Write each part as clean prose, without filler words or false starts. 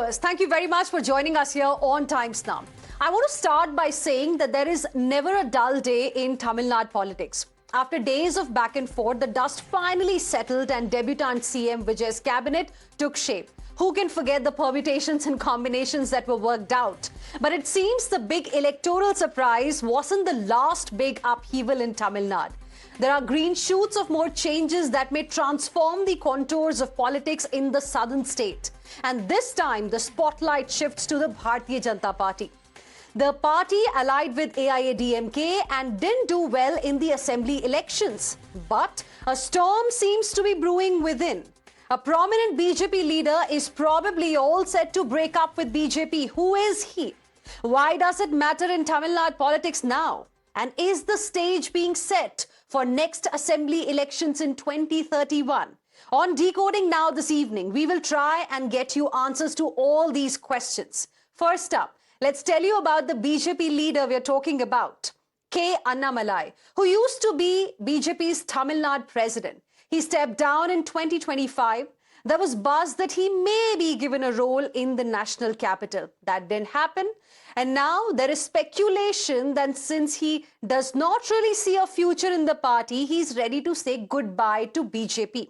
viewers, thank you very much for joining us here on Times Now. I want to start by saying that there is never a dull day in Tamil Nadu politics. After days of back and forth, the dust finally settled and debutant CM Vijay's cabinet took shape. Who can forget the permutations and combinations that were worked out? But it seems the big electoral surprise wasn't the last big upheaval in Tamil Nadu. There are green shoots of more changes that may transform the contours of politics in the southern state. And this time, the spotlight shifts to the Bharatiya Janata Party. The party allied with AIADMK and didn't do well in the assembly elections. But a storm seems to be brewing within. A prominent BJP leader is probably all set to break up with BJP. Who is he? Why does it matter in Tamil Nadu politics now? And is the stage being set for next assembly elections in 2031? On Decoding Now this evening, we will try and get you answers to all these questions. First up, let's tell you about the BJP leader we're talking about, K. Annamalai, who used to be BJP's Tamil Nadu president. He stepped down in 2025. There was buzz that he may be given a role in the national capital. That didn't happen. And now there is speculation that since he does not really see a future in the party, he's ready to say goodbye to BJP.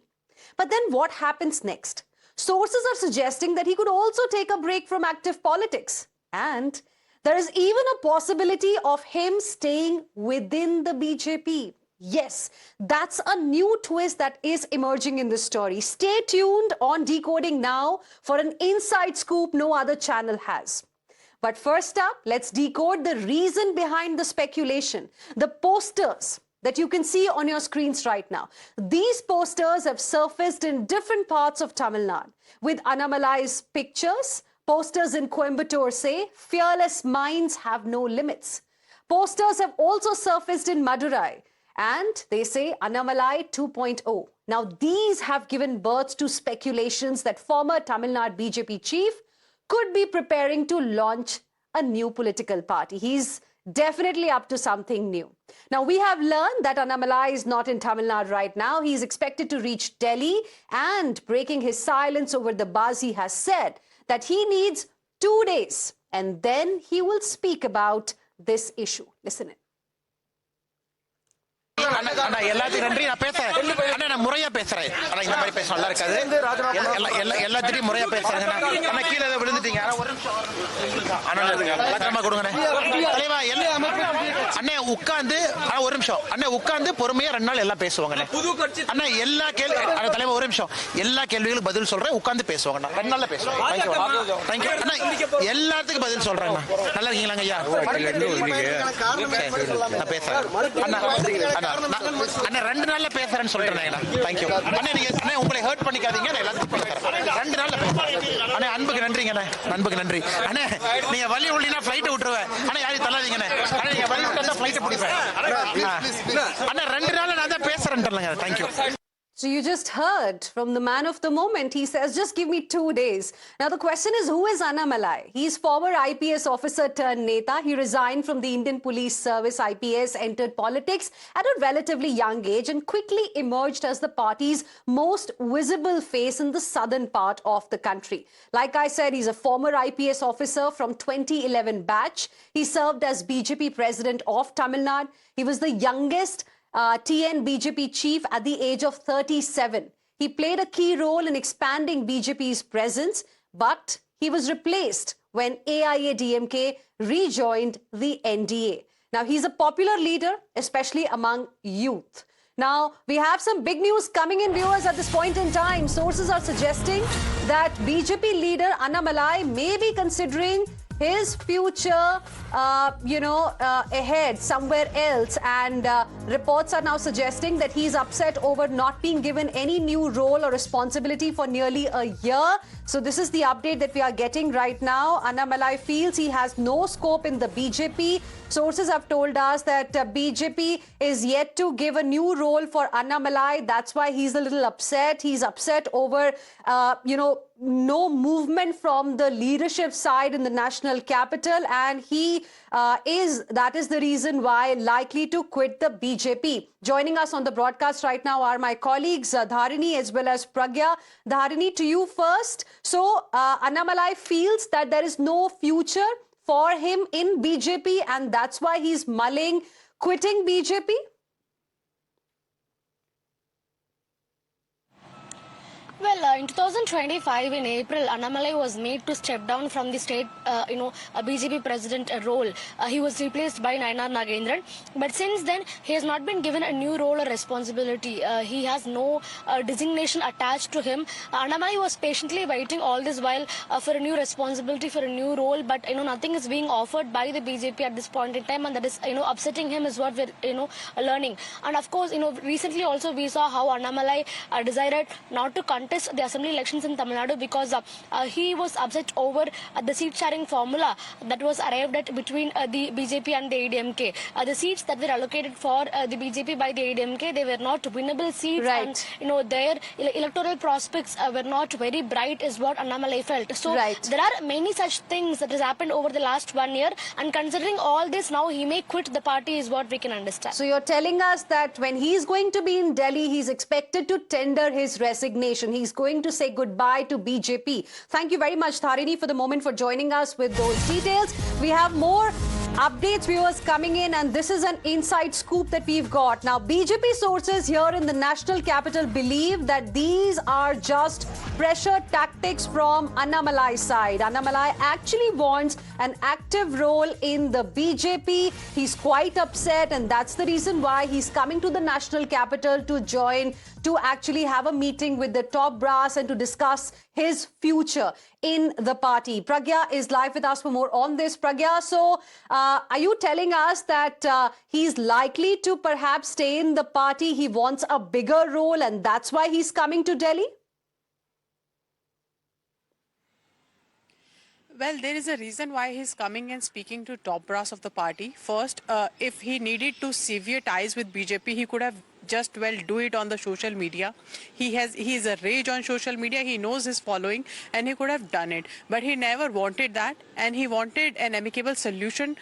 But then what happens next? Sources are suggesting that he could also take a break from active politics. And there is even a possibility of him staying within the BJP. Yes, that's a new twist that is emerging in this story. Stay tuned on Decoding Now for an inside scoop no other channel has. But first up, let's decode the reason behind the speculation. The posters that you can see on your screens right now. These posters have surfaced in different parts of Tamil Nadu. With Annamalai's pictures, posters in Coimbatore say, fearless minds have no limits. Posters have also surfaced in Madurai. And they say Annamalai 2.0. Now, these have given birth to speculations that former Tamil Nadu BJP chief could be preparing to launch a new political party. He's definitely up to something new. Now, we have learned that Annamalai is not in Tamil Nadu right now. He's expected to reach Delhi, and breaking his silence over the buzz, he has said that he needs 2 days and then he will speak about this issue. Listen in. எல்லாத்துக்கும் நன்றி. நான் பேசுறேன் அண்ணா, நான் முறையா பேசுறேன். ஆனா இந்த மாதிரி பேச நல்லா இருக்காது. எல்லாத்தையும் முறையா பேசுறேன். அண்ணா கீழே விழுந்துட்டீங்க. ஒரு நிமிஷம் அண்ணா கொடுங்க தலைவா. அண்ணே உட்கார்ந்து ஒரு நிமிஷம் அண்ணே உட்கார்ந்து பொறுமையா 2 நாள் எல்லாம் பேசுவாங்க அண்ணா. எல்லா கேள்வி தலைவா ஒரு நிமிஷம் எல்லா கேள்விகளும் பதில் சொல்றேன். உட்கார்ந்து பேசுவாங்க 2 நாள்ல பேசுவோம். தேங்க்யூ அண்ணா. எல்லாத்துக்கும் பதில் சொல்றேன். நல்லா இருக்கீங்களாங்க ஐயா? நான் பேசுறேன் அண்ணா. அண்ணா 2 நாள்ல பேசுறேன்னு சொல்றேன். தேங்க்யூ அண்ணா. நீங்க உங்களை ஹர்ட் பண்ணிக்காதீங்க. நான் எல்லாத்துக்கும் பேசுறேன். 2 நாள்ல பேசுறேன் அண்ணா. அன்புக்கு நன்றிங்க அண்ணா. அன்புக்கு நன்றி அண்ணா. நீங்க வலி உள்ளினா ஃளைட் விட்டுருவேன் அண்ணா. யாரையும் தள்ளாதீங்க அண்ணா. நீங்க வலி விட்டா ஃளைட் பிடிப்பேன் அண்ணா. 2 நாள்ல நான் தான் பேசுறேன்ட்டேங்க. Thank you. So you just heard from the man of the moment. He says, just give me 2 days. Now, the question is, who is Annamalai? He's former IPS officer turned Neta. He resigned from the Indian Police Service, IPS, entered politics at a relatively young age and quickly emerged as the party's most visible face in the southern part of the country. Like I said, he's a former IPS officer from 2011 batch. He served as BJP president of Tamil Nadu. He was the youngest TN BJP chief at the age of 37. He played a key role in expanding BJP's presence, but he was replaced when AIADMK rejoined the NDA. Now, he's a popular leader, especially among youth. Now, we have some big news coming in, viewers, at this point in time. Sources are suggesting that BJP leader Annamalai may be considering his future, ahead somewhere else. And reports are now suggesting that he's upset over not being given any new role or responsibility for nearly a year. So this is the update that we are getting right now. Annamalai feels he has no scope in the BJP. Sources have told us that BJP is yet to give a new role for Annamalai. That's why he's a little upset. He's upset over, no movement from the leadership side in the national capital, and that is the reason why likely to quit the BJP. Joining us on the broadcast right now are my colleagues Dharini as well as Pragya. Dharini, to you first. So Annamalai feels that there is no future for him in BJP, and that's why he's mulling quitting BJP. Well, in 2025, in April, Annamalai was made to step down from the state, BJP president role. He was replaced by Nainar Nagendran. But since then, he has not been given a new role or responsibility. He has no designation attached to him. Annamalai was patiently waiting all this while for a new responsibility, for a new role. But, nothing is being offered by the BJP at this point in time. And that is, upsetting him is what we're, learning. And of course, recently also we saw how Annamalai decided not to contest the assembly elections in Tamil Nadu because he was upset over the seat sharing formula that was arrived at between the BJP and the ADMK. The seats that were allocated for the BJP by the ADMK, they were not winnable seats, right. And their electoral prospects were not very bright is what Annamalai felt. So right. There are many such things that has happened over the last 1 year, and considering all this, now he may quit the party is what we can understand. So you're telling us that when he's going to be in Delhi, he's expected to tender his resignation. He's going to say goodbye to BJP. Thank you very much, Dharini, for the moment for joining us with those details. We have more updates, viewers, coming in, and this is an inside scoop that we've got. Now, BJP sources here in the national capital believe that these are just pressure tactics from Annamalai's side. Annamalai actually wants an active role in the BJP. He's quite upset, and that's the reason why he's coming to the national capital to actually have a meeting with the top brass and to discuss his future in the party. Pragya is live with us for more on this. Pragya, so are you telling us that he's likely to perhaps stay in the party? He wants a bigger role, and that's why he's coming to Delhi? Well, there is a reason why he's coming and speaking to top brass of the party. First, if he needed to sever ties with BJP, he could have just do it on the social media. He is a rage on social media. He knows his following, and he could have done it. But he never wanted that, and he wanted an amicable solution.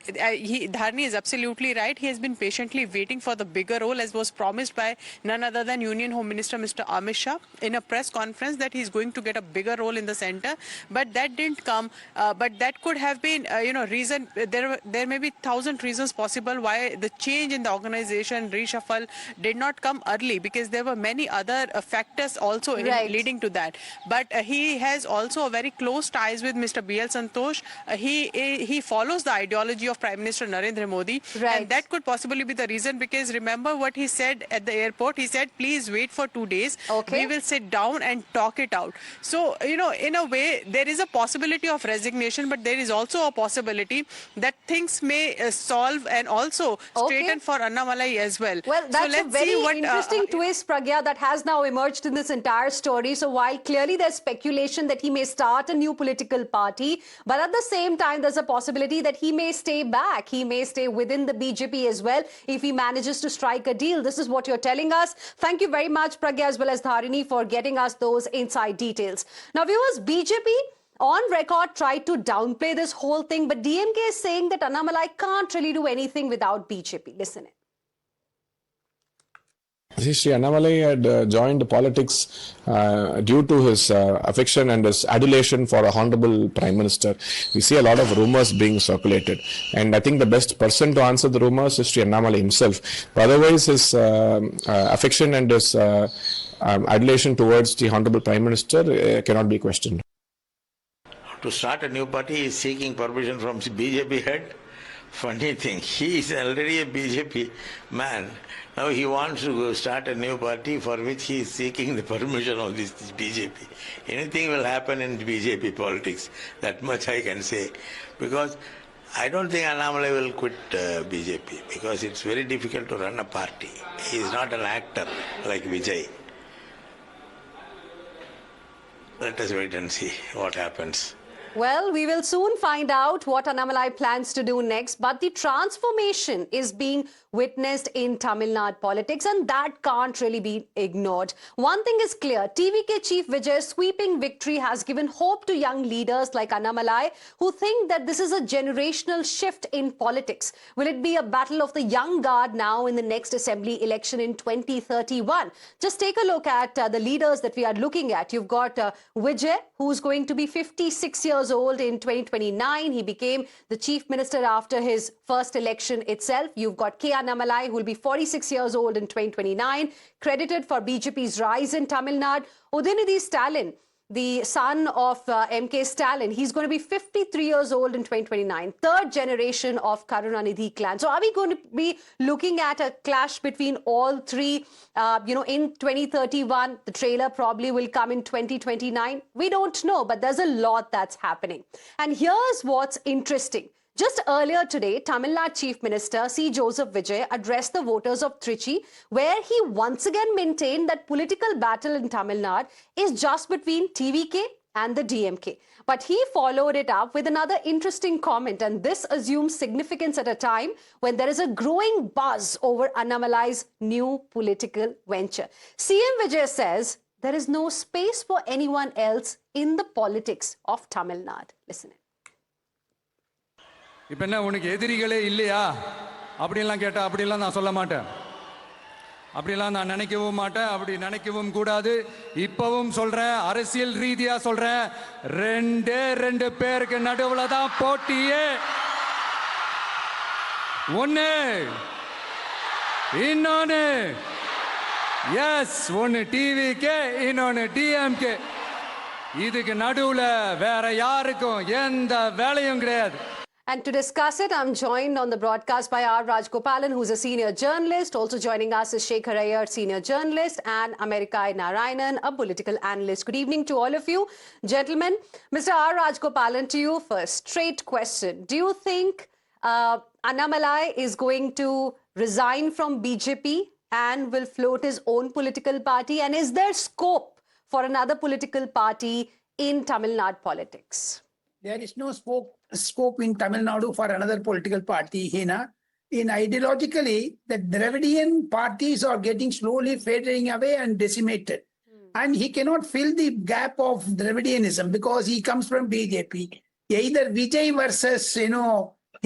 Dharni is absolutely right. He has been patiently waiting for the bigger role, as was promised by none other than Union Home Minister Mr. Amit Shah in a press conference, that he's going to get a bigger role in the center. But that didn't come. But that could have been, reason. There may be 1,000 reasons possible why the change in the organization, reshuffle, did not come early, because there were many other factors also leading to that. But he has also a very close ties with Mr. B.L. Santosh. He follows the ideology of Prime Minister Narendra Modi, and that could possibly be the reason, because remember what he said at the airport. He said, please wait for 2 days. We will sit down and talk it out. So, in a way, there is a possibility of resignation, but there is also a possibility that things may solve and also straighten for Annamalai as well. Well, that's so a very interesting twist, Pragya, that has now emerged in this entire story. So while clearly there's speculation that he may start a new political party, but at the same time, there's a possibility that he may stay back. He may stay within the BJP as well if he manages to strike a deal. This is what you're telling us. Thank you very much, Pragya, as well as Dharini, for getting us those inside details. Now, viewers, BJP on record tried to downplay this whole thing, but DMK is saying that Annamalai can't really do anything without BJP. Listen in. Sri Annamalai had joined politics due to his affection and his adulation for a honorable Prime Minister. We see a lot of rumours being circulated, and I think the best person to answer the rumours is Sri Annamalai himself. But otherwise, his affection and his adulation towards the honorable Prime Minister cannot be questioned. To start a new party, he is seeking permission from the BJP head. Funny thing, he is already a BJP man. Now he wants to start a new party for which he is seeking the permission of this BJP. Anything will happen in BJP politics, that much I can say. Because I don't think Annamalai will quit BJP, because it's very difficult to run a party. He is not an actor like Vijay. Let us wait and see what happens. Well, we will soon find out what Annamalai plans to do next, but the transformation is being witnessed in Tamil Nadu politics, and that can't really be ignored. One thing is clear, TVK Chief Vijay's sweeping victory has given hope to young leaders like Annamalai who think that this is a generational shift in politics. Will it be a battle of the young guard now in the next assembly election in 2031? Just take a look at the leaders that we are looking at. You've got Vijay, who's going to be 56 years old in 2029. He became the chief minister after his first election itself. You've got K. Annamalai, who will be 46 years old in 2029, credited for BJP's rise in Tamil Nadu. Udhayanidhi Stalin, the son of MK Stalin, he's going to be 53 years old in 2029, third generation of Karunanidhi clan. So are we going to be looking at a clash between all three, in 2031? The trailer probably will come in 2029. We don't know, but there's a lot that's happening. And here's what's interesting. Just earlier today, Tamil Nadu Chief Minister C. Joseph Vijay addressed the voters of Trichy, where he once again maintained that political battle in Tamil Nadu is just between TVK and the DMK. But he followed it up with another interesting comment, and this assumes significance at a time when there is a growing buzz over Annamalai's new political venture. CM Vijay says there is no space for anyone else in the politics of Tamil Nadu. Listen in. இப்போ என்ன உனக்கு எதிரிகளே இல்லையா அப்படிலாம் கேட்டால் அப்படிலாம் நான் சொல்ல மாட்டேன், அப்படிலாம் நான் நினைக்கவும் மாட்டேன், அப்படி நினைக்கவும் கூடாது. இப்பவும் சொல்கிறேன், அரசியல் ரீதியாக சொல்கிறேன், ரெண்டு பேருக்கு நடுவில் தான் போட்டியே. ஒன்று இன்னொன்று எஸ், ஒன்று டிவிக்கே, இன்னொன்று டிஎம்கே. இதுக்கு நடுவில் வேற யாருக்கும் எந்த வேலையும் கிடையாது. And to discuss it, I'm joined on the broadcast by R. Rajgopalan, who's a senior journalist. Also joining us is Shekhar Iyer, senior journalist, and Amerikai Narayanan, a political analyst. Good evening to all of you. Gentlemen, Mr. R. Rajgopalan, to you first. Straight question. Do you think Annamalai is going to resign from BJP and will float his own political party? And is there scope for another political party in Tamil Nadu politics? There is no scope in Tamil Nadu for another political party, Heena. In ideologically, the Dravidian parties are getting slowly fading away and decimated. And he cannot fill the gap of Dravidianism because he comes from BJP. Either Vijay versus,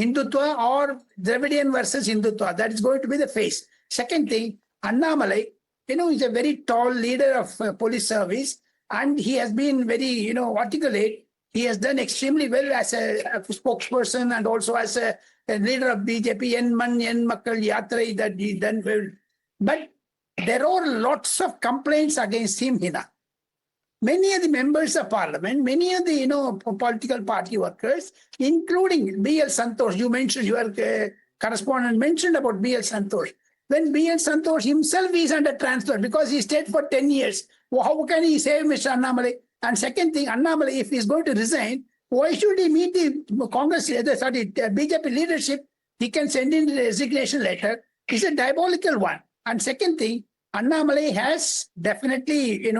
Hindutva or Dravidian versus Hindutva. That is going to be the face. Second thing, Annamalai, is a very tall leader of police service and he has been very, articulate. He has done extremely well as a spokesperson and also as a leader of BJP, En Makkal Yatra, that he done well. But there are lots of complaints against him, Hina. Many of the members of parliament, many of the, political party workers, including B.L. Santosh, you mentioned, your correspondent mentioned about B.L. Santosh. When B.L. Santosh himself is under transfer because he stayed for 10 years, how can he save Mr. Annamalai? And second thing, Annamalai, if he is going to resign, why should he meet the Congress, BJP leadership? He can send in the resignation letter. It's a diabolical one. And second thing, Annamalai has definitely,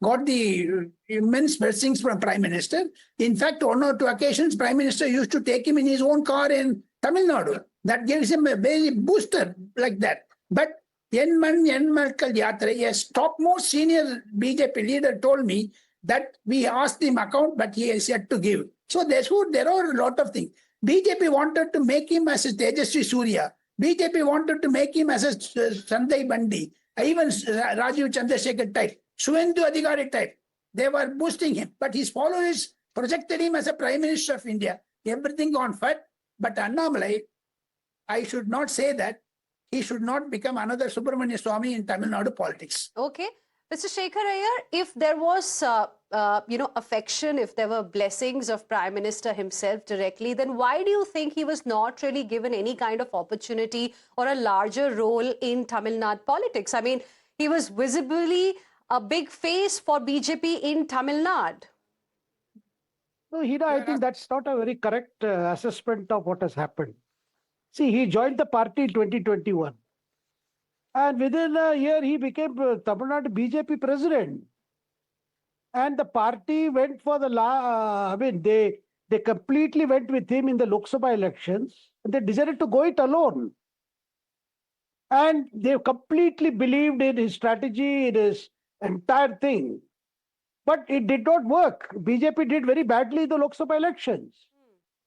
got the immense blessings from Prime Minister. In fact, on 1 or 2 occasions, Prime Minister used to take him in his own car in Tamil Nadu. That gives him a very booster like that. But En Makkal Yatra, a topmost senior BJP leader told me that we asked him account, but he has yet to give. So there are a lot of things. BJP wanted to make him as a Tejasvi Surya. BJP wanted to make him as a Sandai Bandi, even Rajiv Chandrasekhar type, Suvendu Adhikari type. They were boosting him, but his followers projected him as a Prime Minister of India. Everything on fire. But Annamalai, I should not say that he should not become another Subramania Swamy in Tamil Nadu politics. Okay. Mr. Shekhar Iyer, if there was, affection, if there were blessings of Prime Minister himself directly, then why do you think he was not really given any kind of opportunity or a larger role in Tamil Nadu politics? I mean, he was visibly a big face for BJP in Tamil Nadu. No, Heena, I think that's not a very correct assessment of what has happened. See, he joined the party in 2021. And within a year, he became Tamil Nadu BJP president. and the party went for they completely went with him in the Lok Sabha elections. And they decided to go it alone. And they completely believed in his strategy, in his entire thing. But it did not work. BJP did very badly in the Lok Sabha elections.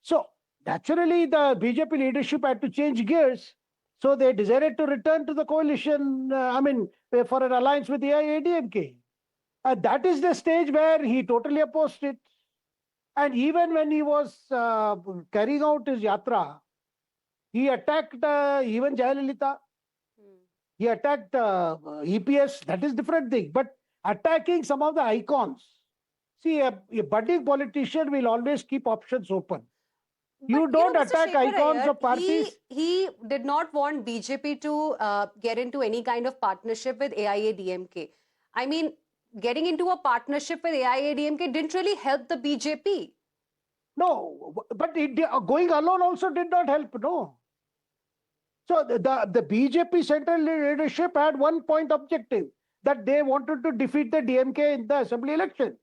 So naturally, the BJP leadership had to change gears. So they decided to return to the coalition, for an alliance with the AIADMK. And that is the stage where he totally opposed it. And even when he was carrying out his yatra, he attacked even Jayalalitha. He attacked EPS. That is different thing. But attacking some of the icons. See, a budding politician will always keep options open. You don't Mr. attack Shekhar icons Iyer, of parties. He did not want BJP to get into any kind of partnership with AIADMK. I mean, getting into a partnership with AIADMK didn't really help the BJP. No, but going alone also did not help, no. So the BJP central leadership had one point objective, that they wanted to defeat the DMK in the assembly elections.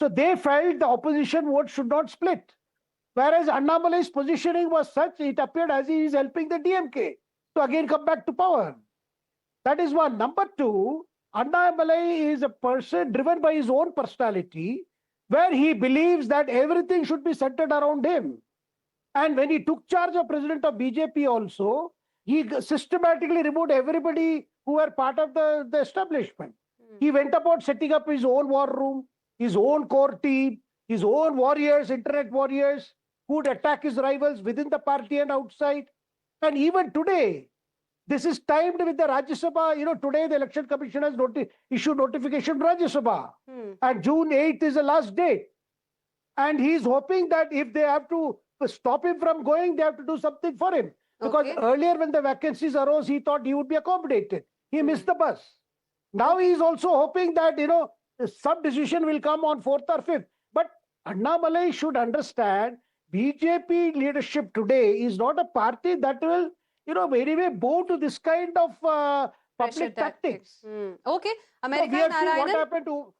So they felt the opposition vote should not split. Whereas Annamalai's positioning was such, it appeared as he is helping the DMK to again come back to power. That is one. Number two, Annamalai is a person driven by his own personality, where he believes that everything should be centered around him. And when he took charge of president of BJP also, he systematically removed everybody who were part of the establishment. He went about setting up his own war room, his own core team, his own warriors, internet warriors, who would attack his rivals within the party and outside. And even today, this is timed with the Rajya Sabha. Today the Election Commission has issued notification to Rajya Sabha. And June 8th is the last date. And he's hoping that if they have to stop him from going, they have to do something for him. Because earlier when the vacancies arose, he thought he would be accommodated. He missed the bus. Now he is also hoping that, some decision will come on 4th or 5th. But Annamalai should understand, BJP leadership today is not a party that will, anyway bow to this kind of public tactics. Okay, America We have seen what Narayanan. happened to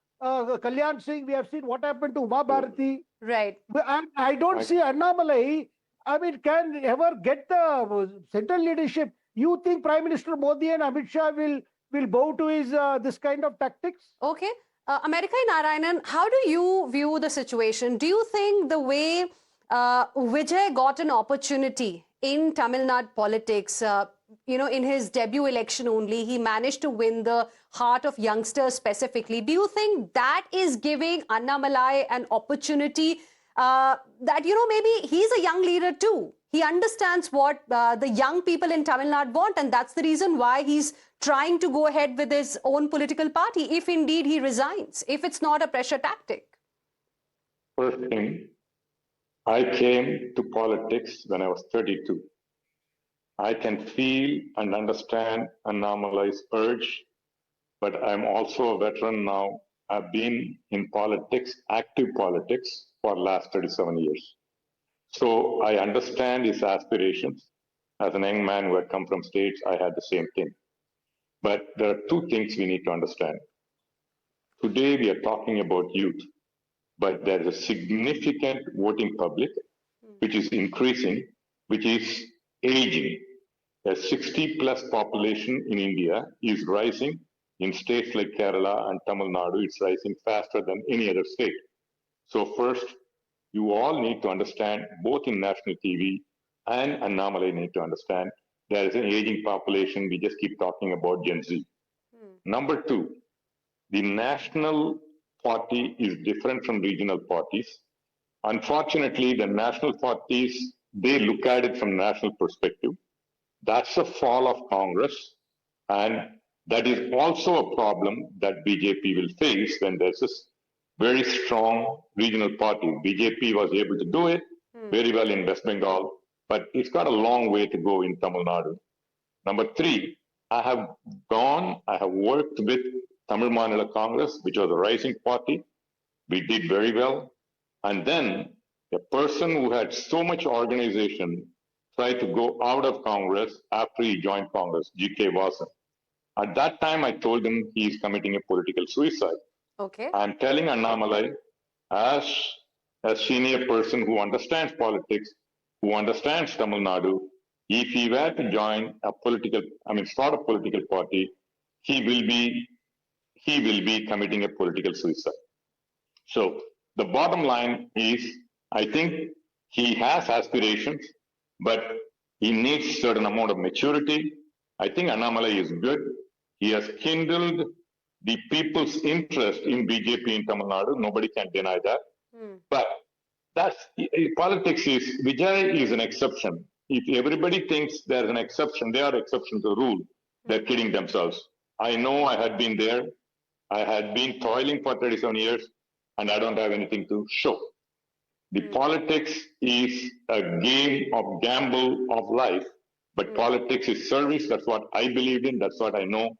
Kalyan Singh, we have seen what happened to Uma Bharati. Right. And I don't see Annamalai, can ever get the central leadership. You think Prime Minister Modi and Amit Shah will bow to his this kind of tactics? Okay. America Narayanan, how do you view the situation? Do you think the way Vijay got an opportunity in Tamil Nadu politics, in his debut election only, he managed to win the heart of youngsters specifically. Do you think that is giving Annamalai an opportunity that, maybe he's a young leader too? He understands what the young people in Tamil Nadu want, and that's the reason why he's trying to go ahead with his own political party, if indeed he resigns, if it's not a pressure tactic. First thing, I came to politics when I was 32. I can feel and understand Annamalai's urge, but I'm also a veteran now. I've been in politics, active politics, for the last 37 years. So I understand his aspirations. As a young man who had come from states, I had the same thing. But there are two things we need to understand. Today we are talking about youth, but there is a significant voting public which is increasing, which is aging. A 60+ population in India is rising. In states like Kerala and Tamil Nadu, it's rising faster than any other state. So first, you all need to understand, both in national TV and Annamalai need to understand, there is an aging population. We just keep talking about Gen Z. Number two, the national party is different from regional parties. Unfortunately, the national parties, they look at it from national perspective. That's a fall of Congress. And that is also a problem that BJP will face when there's this very strong regional party. BJP was able to do it very well in West Bengal, but it's got a long way to go in Tamil Nadu. Number three, I have worked with Tamil Manila Congress, which was a rising party. We did very well. And then a person who had so much organization tried to go out of Congress after he joined Congress, G.K. Vasan. At that time, I told him he is committing a political suicide. Okay. I'm telling Annamalai, as a senior person who understands politics, who understands Tamil Nadu, if he were to join a start a political party, he will be committing a political suicide. So the bottom line is, I think he has aspirations, but he needs certain amount of maturity. I think Annamalai is good. He has kindled the people's interest in BJP in Tamil Nadu. Nobody can deny that. But politics is, Vijay is an exception. If everybody thinks there's an exception, they are exception to the rule. They're kidding themselves. I know I had been there. I had been toiling for 37 years and I don't have anything to show. The politics is a game of gamble of life, but politics is service. That's what I believe in. That's what I know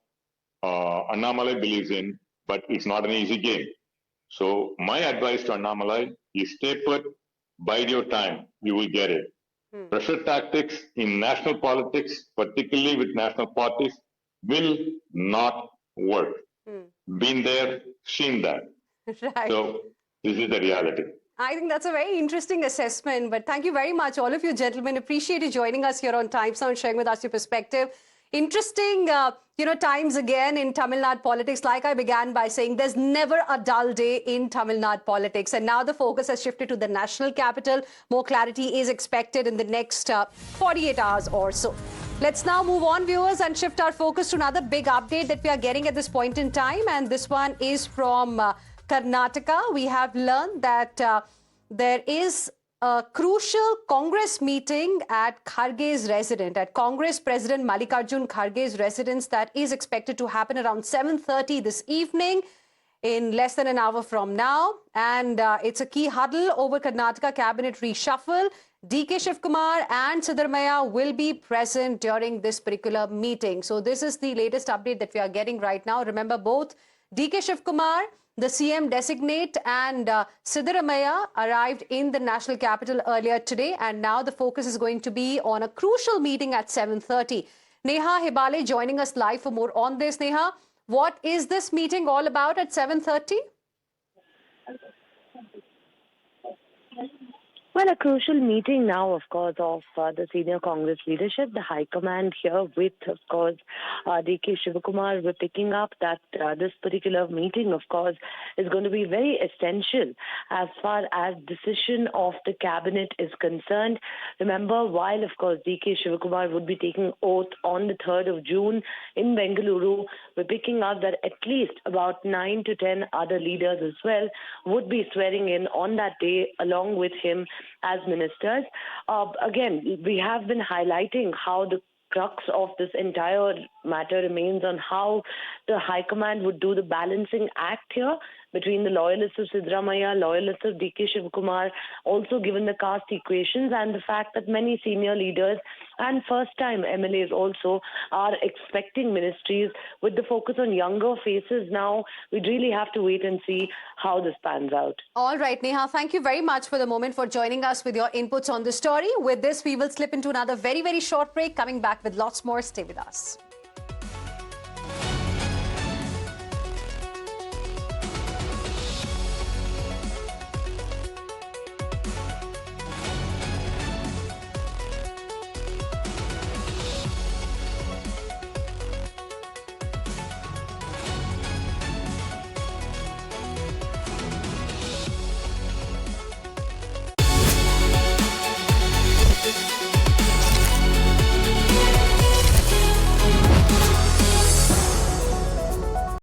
Annamalai believes in, but it's not an easy game. So my advice to Annamalai is stay put, bide your time, you will get it. Pressure tactics in national politics, particularly with national parties, will not work. Been there, seen that. Right. So this is the reality. I think that's a very interesting assessment, but thank you very much, all of you gentlemen. Appreciate you joining us here on Times Now and sharing with us your perspective. Interesting, times again in Tamil Nadu politics. Like I began by saying, there's never a dull day in Tamil Nadu politics. And now the focus has shifted to the national capital. More clarity is expected in the next 48 hours or so. Let's now move on, viewers, and shift our focus to another big update that we are getting at this point in time. And this one is from Karnataka. We have learned that there is a crucial Congress meeting at Kharge's residence, at Congress President Mallikarjun Kharge's residence, that is expected to happen around 7:30 this evening, in less than an hour from now. And it's a key huddle over Karnataka cabinet reshuffle. DK Shivkumar and Siddaramaiah will be present during this particular meeting. So this is the latest update that we are getting right now. Remember, both DK Shivkumar, the CM designate, and Siddaramaiah arrived in the national capital earlier today, and now the focus is going to be on a crucial meeting at 7:30. Neha Hebale joining us live for more on this. Neha, what is this meeting all about at 7:30? Well, a crucial meeting now, of course, of the senior Congress leadership, the High Command here with, of course, DK Shivakumar. We're picking up that this particular meeting, of course, is going to be very essential as far as decision of the cabinet is concerned. Remember, while, of course, DK Shivakumar would be taking oath on the 3rd of June in Bengaluru, we're picking up that at least about 9 to 10 other leaders as well would be swearing in on that day along with him as ministers. Again, we have been highlighting how the crux of this entire matter remains on how the High Command would do the balancing act here between the loyalists of Siddaramaiah, loyalists of DK Shivkumar, also given the caste equations and the fact that many senior leaders and first-time MLAs also are expecting ministries with the focus on younger faces now. We'd really have to wait and see how this pans out. All right, Neha, thank you very much for the moment, for joining us with your inputs on the story. With this, we will slip into another very, very short break. Coming back with lots more. Stay with us.